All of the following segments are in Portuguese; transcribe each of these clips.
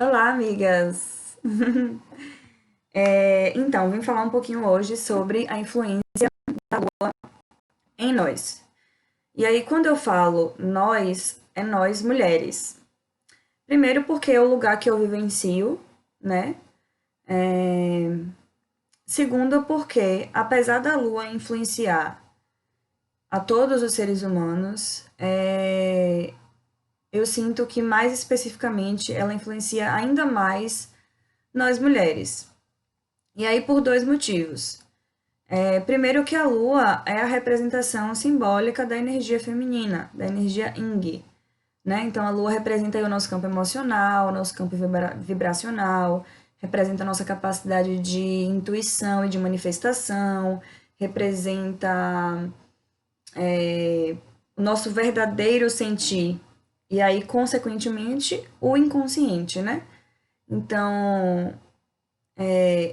Olá, amigas! Então, vim falar um pouquinho hoje sobre a influência em nós. E aí, quando eu falo nós, é nós mulheres. Primeiro, porque é o lugar que eu vivencio, né? Segundo, porque apesar da Lua influenciar a todos os seres humanos, eu sinto que mais especificamente ela influencia ainda mais nós mulheres. E aí, por dois motivos. Primeiro que a Lua é a representação simbólica da energia feminina, da energia Yin, né? Então a Lua representa aí o nosso campo emocional, o nosso campo vibracional, representa a nossa capacidade de intuição e de manifestação, representa o nosso verdadeiro sentir e aí consequentemente o inconsciente, né? Então,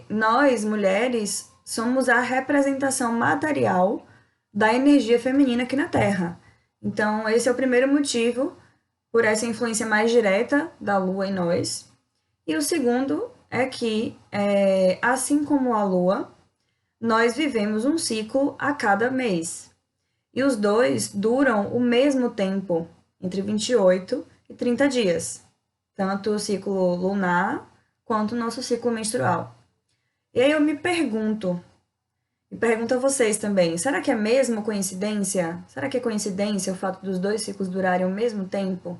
nós, mulheres, somos a representação material da energia feminina aqui na Terra. Então, esse é o primeiro motivo por essa influência mais direta da Lua em nós. E o segundo é que, assim como a Lua, nós vivemos um ciclo a cada mês. E os dois duram o mesmo tempo, entre 28 e 30 dias. Tanto o ciclo lunar quanto o nosso ciclo menstrual. E aí eu me pergunto, e pergunto a vocês também, será que é mesmo coincidência? Será que é coincidência o fato dos dois ciclos durarem o mesmo tempo?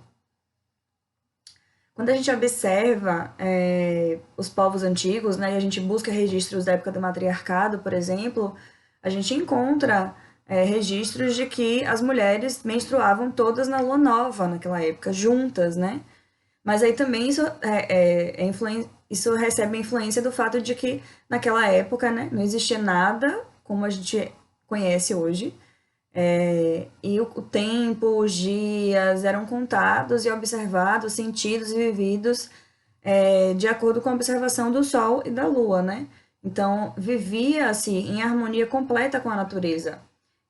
Quando a gente observa os povos antigos, né, e a gente busca registros da época do matriarcado, por exemplo, a gente encontra registros de que as mulheres menstruavam todas na lua nova naquela época, juntas, né? Mas aí também isso recebe a influência do fato de que naquela época, né, não existia nada como a gente conhece hoje. E o tempo, os dias eram contados e observados, sentidos e vividos de acordo com a observação do Sol e da Lua, né? Então, vivia-se em harmonia completa com a natureza.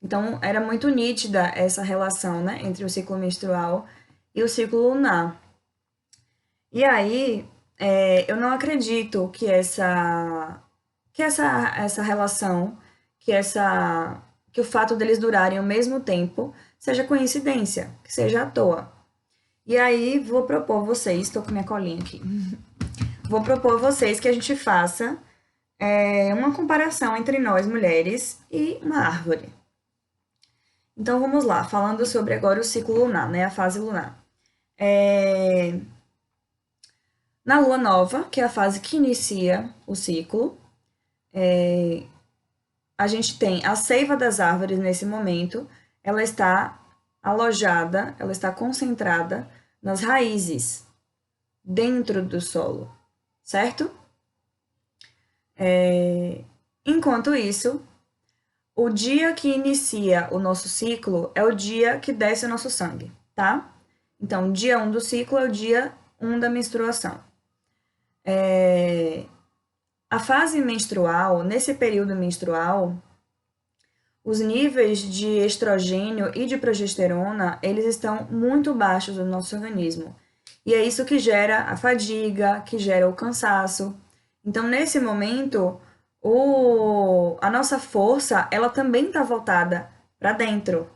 Então, era muito nítida essa relação, né, entre o ciclo menstrual e o ciclo lunar. E aí, eu não acredito que essa relação, que o fato deles durarem o mesmo tempo seja coincidência, que seja à toa. E aí, vou propor vocês, estou com minha colinha aqui, vou propor vocês que a gente faça uma comparação entre nós mulheres e uma árvore. Então, vamos lá, falando sobre agora o ciclo lunar, né, a fase lunar. Na lua nova, que é a fase que inicia o ciclo, a gente tem a seiva das árvores nesse momento, ela está alojada, ela está concentrada nas raízes, dentro do solo, certo? Enquanto isso, o dia que inicia o nosso ciclo é o dia que desce o nosso sangue, tá? Então, dia 1 do ciclo é o dia 1 da menstruação. A fase menstrual, nesse período menstrual, os níveis de estrogênio e de progesterona, eles estão muito baixos no nosso organismo. E é isso que gera a fadiga, que gera o cansaço. Então, nesse momento, a nossa força, ela também está voltada para dentro.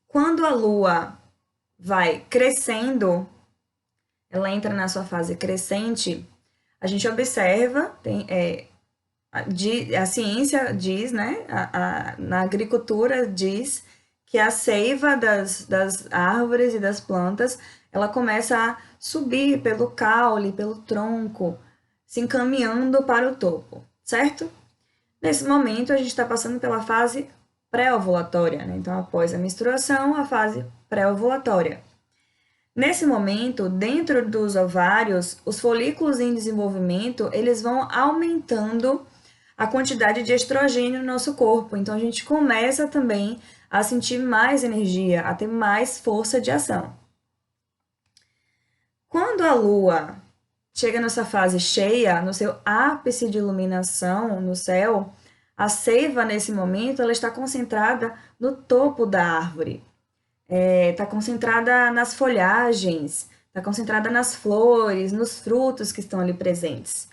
Quando a lua vai crescendo, ela entra na sua fase crescente, a gente observa, a ciência diz, né, na agricultura diz que a seiva das árvores e das plantas, ela começa a subir pelo caule, pelo tronco, se encaminhando para o topo, certo? Nesse momento, a gente está passando pela fase pré-ovulatória, né? Então, após a menstruação, a fase pré-ovulatória. Nesse momento, dentro dos ovários, os folículos em desenvolvimento, eles vão aumentando a quantidade de estrogênio no nosso corpo. Então, a gente começa também a sentir mais energia, a ter mais força de ação. Quando a Lua chega nessa fase cheia, no seu ápice de iluminação no céu, a seiva, nesse momento, ela está concentrada no topo da árvore. está concentrada nas folhagens, está concentrada nas flores, nos frutos que estão ali presentes.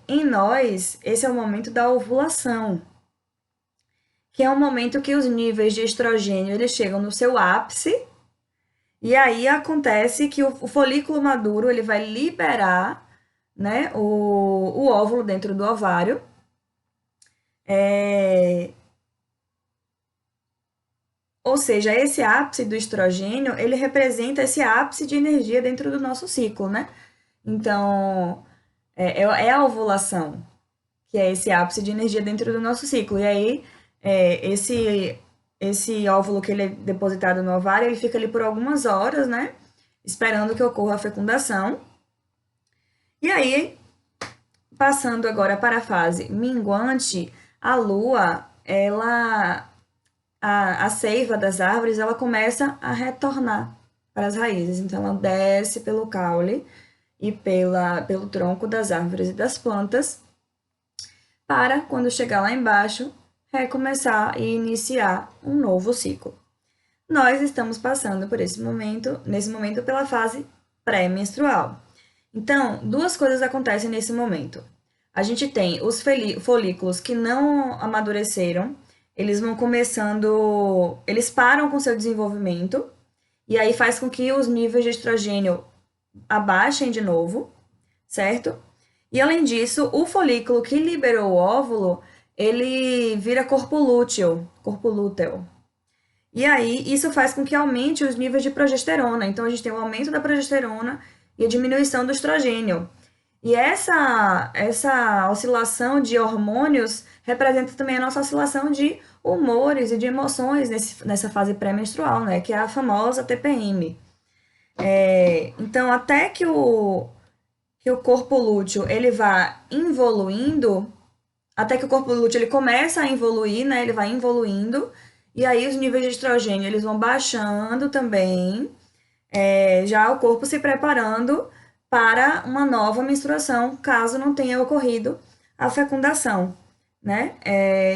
Em nós, esse é o momento da ovulação, que é um momento que os níveis de estrogênio eles chegam no seu ápice, e aí acontece que o folículo maduro ele vai liberar, né, o óvulo dentro do ovário. Ou seja, esse ápice do estrogênio, ele representa esse ápice de energia dentro do nosso ciclo, né? Então, é a ovulação, que é esse ápice de energia dentro do nosso ciclo. E aí, esse óvulo que ele é depositado no ovário, ele fica ali por algumas horas, né? Esperando que ocorra a fecundação. E aí, passando agora para a fase minguante, a lua, a seiva das árvores, ela começa a retornar para as raízes. Então, ela desce pelo caule e pelo tronco das árvores e das plantas, para, quando chegar lá embaixo, recomeçar e iniciar um novo ciclo. Nós estamos passando por nesse momento, pela fase pré-menstrual. Então, duas coisas acontecem nesse momento. A gente tem os folículos que não amadureceram, eles vão começando, eles param com seu desenvolvimento, e aí faz com que os níveis de estrogênio abaixem de novo, certo? E além disso, o folículo que liberou o óvulo, ele vira corpo lúteo. E aí, isso faz com que aumente os níveis de progesterona. Então, a gente tem o aumento da progesterona e a diminuição do estrogênio. E essa oscilação de hormônios representa também a nossa oscilação de humores e de emoções nessa fase pré-menstrual, né? Que é a famosa TPM. Então, até que o corpo lúteo ele vá evoluindo, até que o corpo lúteo ele começa a evoluir, né? Ele vai evoluindo, e aí os níveis de estrogênio eles vão baixando também, já o corpo se preparando para uma nova menstruação, caso não tenha ocorrido a fecundação, né?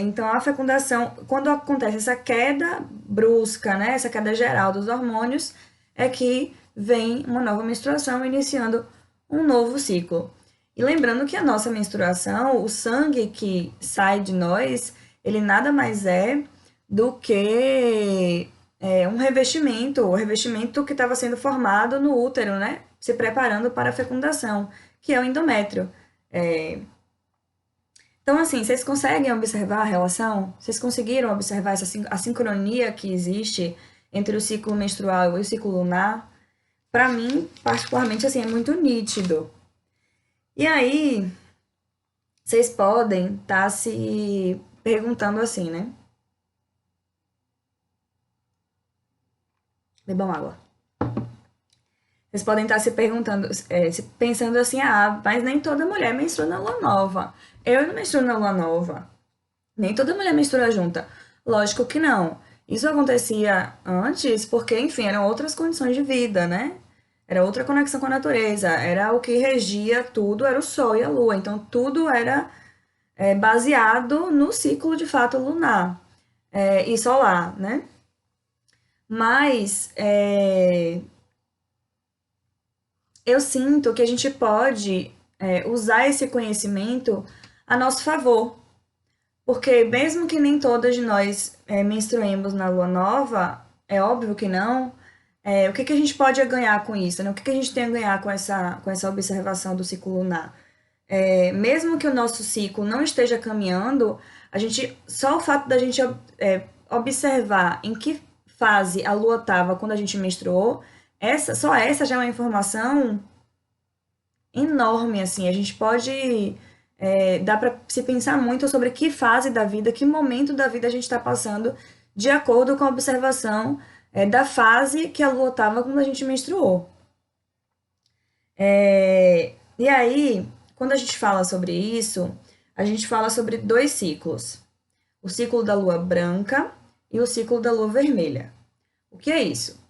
Então, a fecundação, quando acontece essa queda brusca, né? Essa queda geral dos hormônios, é que vem uma nova menstruação, iniciando um novo ciclo. E lembrando que a nossa menstruação, o sangue que sai de nós, ele nada mais é do que um revestimento, o revestimento que estava sendo formado no útero, né? Se preparando para a fecundação, que é o endométrio. Então, assim, vocês conseguem observar a relação? Vocês conseguiram observar a sincronia que existe entre o ciclo menstrual e o ciclo lunar? Para mim, particularmente, assim, é muito nítido. E aí, vocês podem estar se perguntando assim, né? Bebam água. Vocês podem estar se perguntando, pensando assim, mas nem toda mulher menstrua na lua nova. Eu não menstruo na lua nova. Nem toda mulher menstrua junta. Lógico que não. Isso acontecia antes porque, enfim, eram outras condições de vida, né? Era outra conexão com a natureza. Era o que regia tudo, era o Sol e a Lua. Então, tudo era baseado no ciclo, de fato, lunar e solar, né? Mas eu sinto que a gente pode usar esse conhecimento a nosso favor. Porque mesmo que nem todas de nós menstruemos na lua nova, é óbvio que não, o que a gente pode ganhar com isso, né? O que a gente tem a ganhar com essa observação do ciclo lunar? Mesmo que o nosso ciclo não esteja caminhando, só o fato da gente observar em que fase a lua estava quando a gente menstruou, só essa já é uma informação enorme, assim. A gente pode dá para se pensar muito sobre que fase da vida, que momento da vida a gente está passando, de acordo com a observação da fase que a lua estava quando a gente menstruou. E aí, quando a gente fala sobre isso, a gente fala sobre dois ciclos: o ciclo da lua branca e o ciclo da lua vermelha. O que é isso?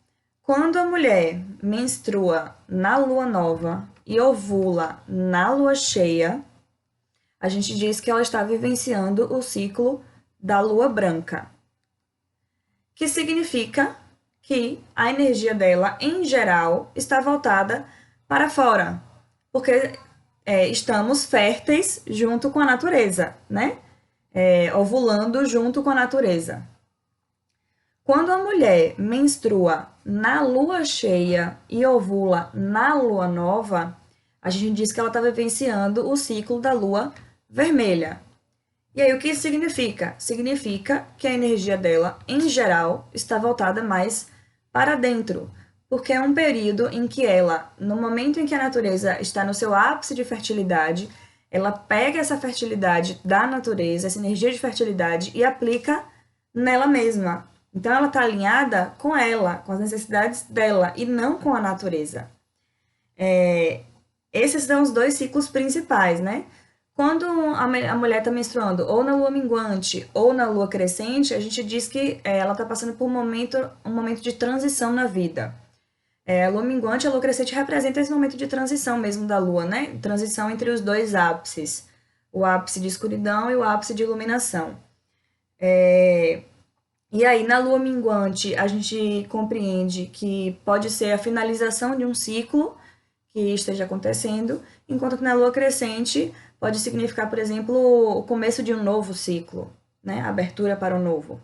Quando a mulher menstrua na lua nova e ovula na lua cheia, a gente diz que ela está vivenciando o ciclo da lua branca, que significa que a energia dela, em geral, está voltada para fora, porque estamos férteis junto com a natureza, né? Ovulando junto com a natureza. Quando a mulher menstrua na lua cheia e ovula na lua nova, a gente diz que ela está vivenciando o ciclo da lua vermelha. E aí, o que isso significa? Significa que a energia dela, em geral, está voltada mais para dentro, porque é um período em que ela, no momento em que a natureza está no seu ápice de fertilidade, ela pega essa fertilidade da natureza, essa energia de fertilidade, e aplica nela mesma. Então, ela está alinhada com ela, com as necessidades dela, e não com a natureza. Esses são os dois ciclos principais, né? Quando a mulher está menstruando ou na lua minguante ou na lua crescente, a gente diz que ela está passando por um momento de transição na vida. A lua minguante e a lua crescente representam esse momento de transição mesmo da lua, né? Transição entre os dois ápices, o ápice de escuridão e o ápice de iluminação. E aí, na lua minguante, a gente compreende que pode ser a finalização de um ciclo que esteja acontecendo, enquanto que na lua crescente pode significar, por exemplo, o começo de um novo ciclo, né? Abertura para o novo.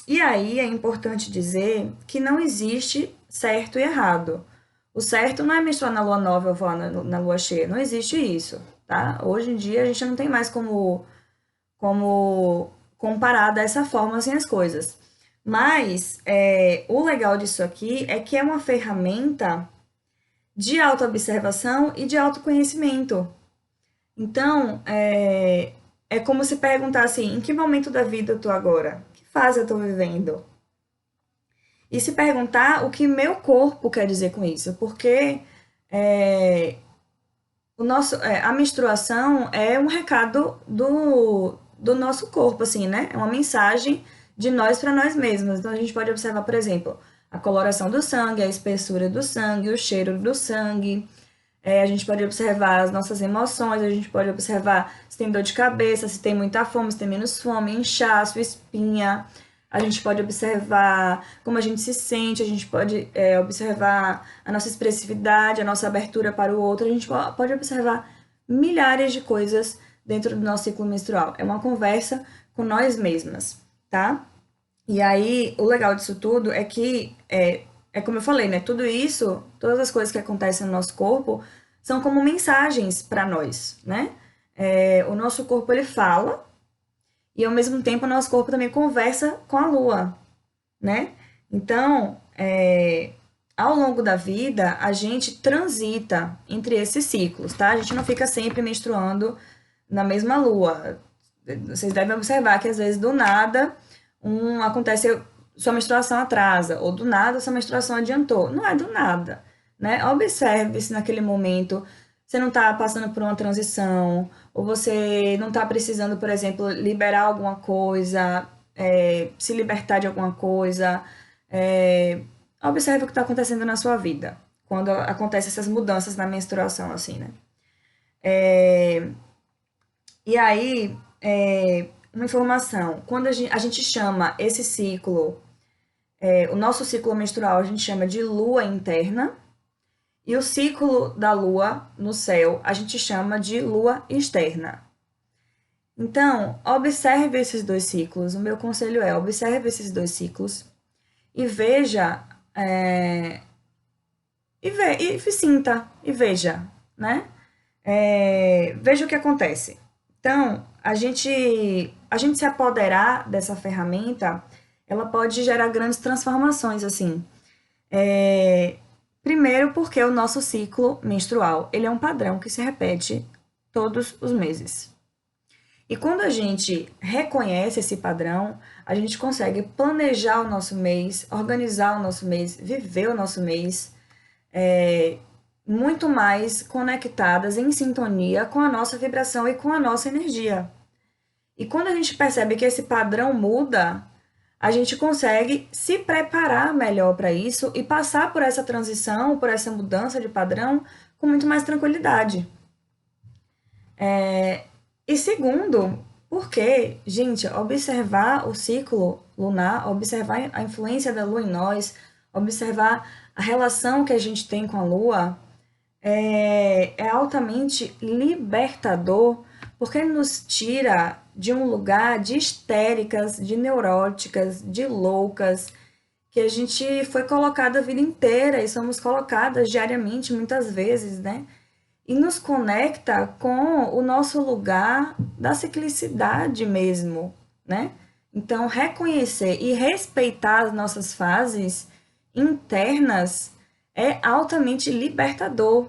E aí é importante dizer que não existe certo e errado. O certo não é menstruar na lua nova ou voar na lua cheia, não existe isso, tá? Hoje em dia a gente não tem mais como comparar dessa forma assim as coisas. Mas o legal disso aqui é que é uma ferramenta de autoobservação e de autoconhecimento. Então, é como se perguntar assim, em que momento da vida eu tô agora? Que fase eu tô vivendo? E se perguntar o que meu corpo quer dizer com isso, porque a menstruação é um recado do nosso corpo, assim, né? É uma mensagem de nós para nós mesmos. Então, a gente pode observar, por exemplo, a coloração do sangue, a espessura do sangue, o cheiro do sangue. A gente pode observar as nossas emoções, a gente pode observar se tem dor de cabeça, se tem muita fome, se tem menos fome, inchaço, espinha. A gente pode observar como a gente se sente, a gente pode observar a nossa expressividade, a nossa abertura para o outro, a gente pode observar milhares de coisas dentro do nosso ciclo menstrual. É uma conversa com nós mesmas, tá? E aí, o legal disso tudo é que, como eu falei, né? Tudo isso, todas as coisas que acontecem no nosso corpo, são como mensagens para nós, né? O nosso corpo, ele fala, e ao mesmo tempo o nosso corpo também conversa com a lua, né? Então, ao longo da vida, a gente transita entre esses ciclos, tá? A gente não fica sempre menstruando na mesma lua. Vocês devem observar que às vezes do nada acontece, sua menstruação atrasa, ou do nada sua menstruação adiantou. Não é do nada, né? Observe se naquele momento você não está passando por uma transição, ou você não está precisando, por exemplo, liberar alguma coisa, se libertar de alguma coisa. Observe o que está acontecendo na sua vida, quando acontecem essas mudanças na menstruação, assim, né? E aí, uma informação, quando a gente chama esse ciclo, o nosso ciclo menstrual, a gente chama de lua interna, e o ciclo da lua no céu, a gente chama de lua externa. Então, observe esses dois ciclos. O meu conselho é, observe esses dois ciclos e veja, e sinta, e veja, né? Veja o que acontece. Então, a gente se apoderar dessa ferramenta, ela pode gerar grandes transformações, assim. Primeiro porque o nosso ciclo menstrual, ele é um padrão que se repete todos os meses. E quando a gente reconhece esse padrão, a gente consegue planejar o nosso mês, organizar o nosso mês, viver o nosso mês, muito mais conectadas, em sintonia com a nossa vibração e com a nossa energia. E quando a gente percebe que esse padrão muda, a gente consegue se preparar melhor para isso e passar por essa transição, por essa mudança de padrão com muito mais tranquilidade. E segundo, Porque, gente, observar o ciclo lunar, observar a influência da lua em nós, observar a relação que a gente tem com a lua, é altamente libertador, porque nos tira de um lugar de histéricas, de neuróticas, de loucas, que a gente foi colocada a vida inteira e somos colocadas diariamente, muitas vezes, né? E nos conecta com o nosso lugar da ciclicidade mesmo, né? Então, reconhecer e respeitar as nossas fases internas é altamente libertador.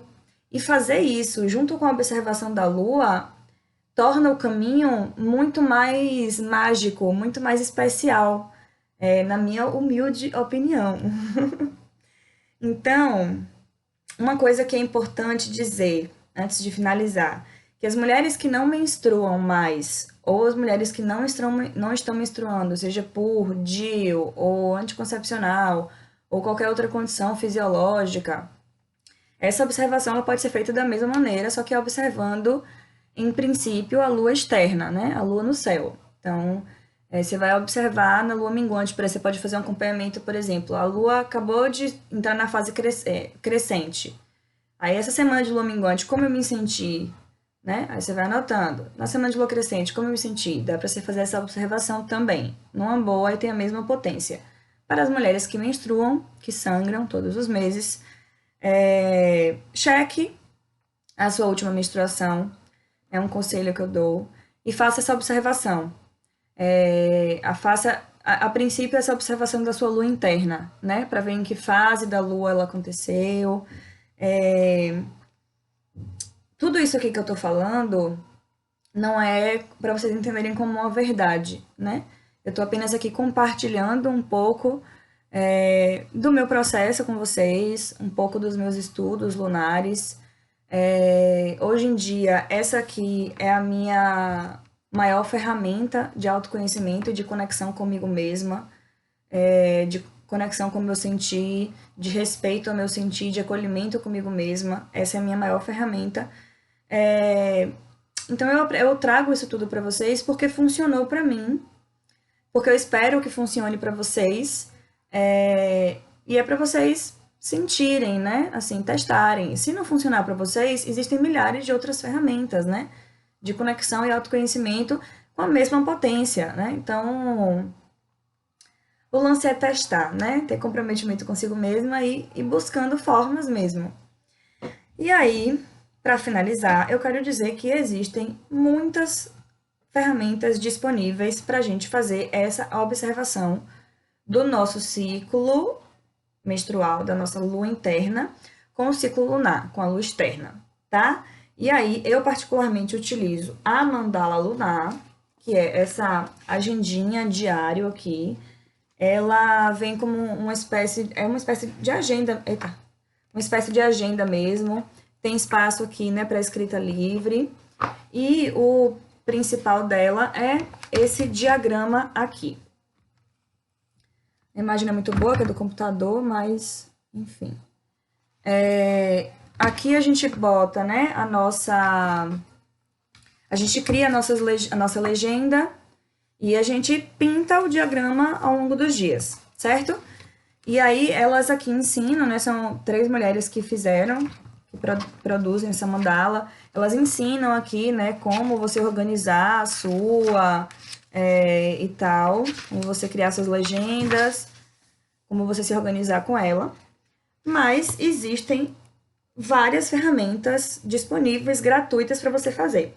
E fazer isso junto com a observação da Lua torna o caminho muito mais mágico, muito mais especial, na minha humilde opinião. Então, uma coisa que é importante dizer, antes de finalizar, que as mulheres que não menstruam mais, ou as mulheres que não estão menstruando, seja por DIU, ou anticoncepcional, ou qualquer outra condição fisiológica, essa observação ela pode ser feita da mesma maneira, só que observando, em princípio, a lua externa, né? A lua no céu. Então, você vai observar na lua minguante, por exemplo, você pode fazer um acompanhamento, por exemplo, a lua acabou de entrar na fase crescente. Aí, essa semana de lua minguante, como eu me senti, né? Aí você vai anotando. Na semana de lua crescente, como eu me senti? Dá para você fazer essa observação também. Numa boa, e tem a mesma potência. Para as mulheres que menstruam, que sangram todos os meses, cheque a sua última menstruação, é um conselho que eu dou, e faça essa observação. A princípio, essa observação da sua lua interna, né? Para ver em que fase da lua ela aconteceu. Tudo isso aqui que eu tô falando não é para vocês entenderem como uma verdade, né? Eu tô apenas aqui compartilhando um pouco do meu processo com vocês, um pouco dos meus estudos lunares. Hoje em dia, essa aqui é a minha maior ferramenta de autoconhecimento e de conexão comigo mesma, de conexão com o meu sentir, de respeito ao meu sentir, de acolhimento comigo mesma. Essa é a minha maior ferramenta. Então eu trago isso tudo para vocês porque funcionou para mim, porque eu espero que funcione para vocês, e é para vocês sentirem, né? Assim, testarem. Se não funcionar para vocês, existem milhares de outras ferramentas, né? De conexão e autoconhecimento com a mesma potência, né? Então, o lance é testar, né? Ter comprometimento consigo mesma e buscando formas mesmo. E aí, para finalizar, eu quero dizer que existem muitas ferramentas disponíveis para a gente fazer essa observação do nosso ciclo menstrual, da nossa lua interna, com o ciclo lunar, com a lua externa, tá? E aí, eu particularmente utilizo a mandala lunar, que é essa agendinha diário aqui. Ela vem como uma espécie de agenda, uma espécie de agenda mesmo. Tem espaço aqui, né, para escrita livre. E o principal dela é esse diagrama aqui. A imagem não é muito boa, que é do computador, mas, enfim. Aqui a gente bota, né, a gente cria a nossa legenda e a gente pinta o diagrama ao longo dos dias, certo? E aí elas aqui ensinam, né, são 3 mulheres que fizeram, que produzem essa mandala, elas ensinam aqui, né, como você organizar a sua e tal, como você criar suas legendas, como você se organizar com ela. Mas existem várias ferramentas disponíveis, gratuitas para você fazer.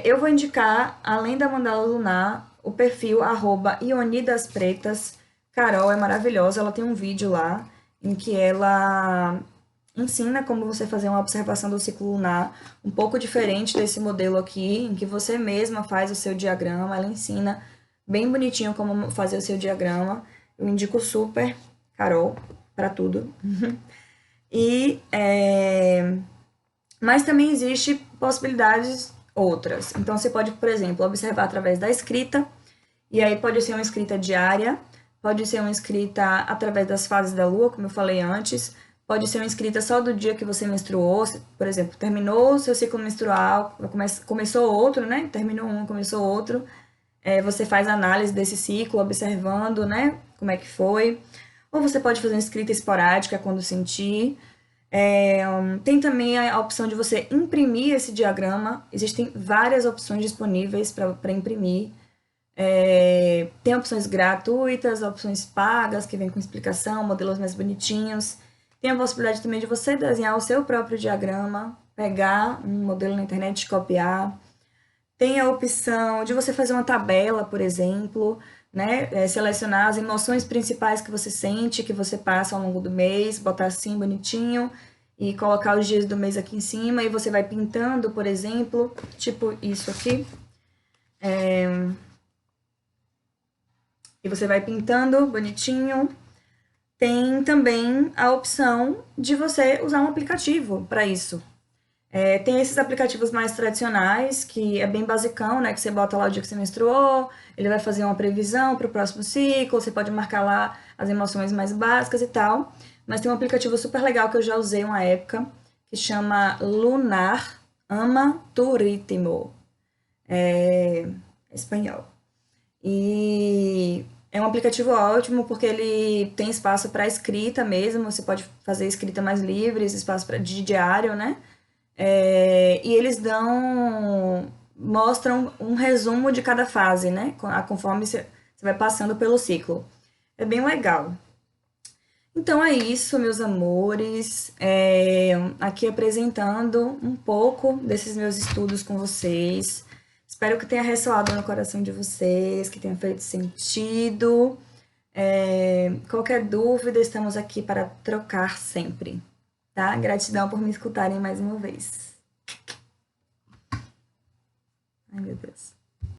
Eu vou indicar, além da mandala lunar, o perfil @ionidaspretas. Carol é maravilhosa, ela tem um vídeo lá em que ela ensina como você fazer uma observação do ciclo lunar, um pouco diferente desse modelo aqui, em que você mesma faz o seu diagrama. Ela ensina bem bonitinho como fazer o seu diagrama. Eu indico super, Carol, para tudo. Mas também existe possibilidades outras. Então, você pode, por exemplo, observar através da escrita, e aí pode ser uma escrita diária, pode ser uma escrita através das fases da lua, como eu falei antes, Pode ser uma escrita só do dia que você menstruou, por exemplo, terminou o seu ciclo menstrual, começou outro, né? Terminou um, começou outro. Você faz análise desse ciclo, observando, né? Como é que foi. Ou você pode fazer uma escrita esporádica quando sentir. Tem também a opção de você imprimir esse diagrama. Existem várias opções disponíveis para imprimir. Tem opções gratuitas, opções pagas, que vem com explicação, modelos mais bonitinhos. Tem a possibilidade também de você desenhar o seu próprio diagrama, pegar um modelo na internet e copiar. Tem a opção de você fazer uma tabela, por exemplo, né? Selecionar as emoções principais que você sente, que você passa ao longo do mês, botar assim bonitinho e colocar os dias do mês aqui em cima e você vai pintando, por exemplo, tipo isso aqui. E você vai pintando bonitinho. Tem também a opção de você usar um aplicativo para isso. Tem esses aplicativos mais tradicionais, que é bem basicão, né? Que você bota lá o dia que você menstruou, ele vai fazer uma previsão para o próximo ciclo, você pode marcar lá as emoções mais básicas e tal. Mas tem um aplicativo super legal que eu já usei uma época, que chama Lunar Ama tu Ritmo. É espanhol. E é um aplicativo ótimo porque ele tem espaço para escrita mesmo, você pode fazer escrita mais livre, espaço de diário, né? E eles mostram um resumo de cada fase, né? Conforme você vai passando pelo ciclo. É bem legal. Então é isso, meus amores. Aqui apresentando um pouco desses meus estudos com vocês. Espero que tenha ressoado no coração de vocês, que tenha feito sentido. Qualquer dúvida, estamos aqui para trocar sempre, tá? Gratidão por me escutarem mais uma vez. Ai, meu Deus.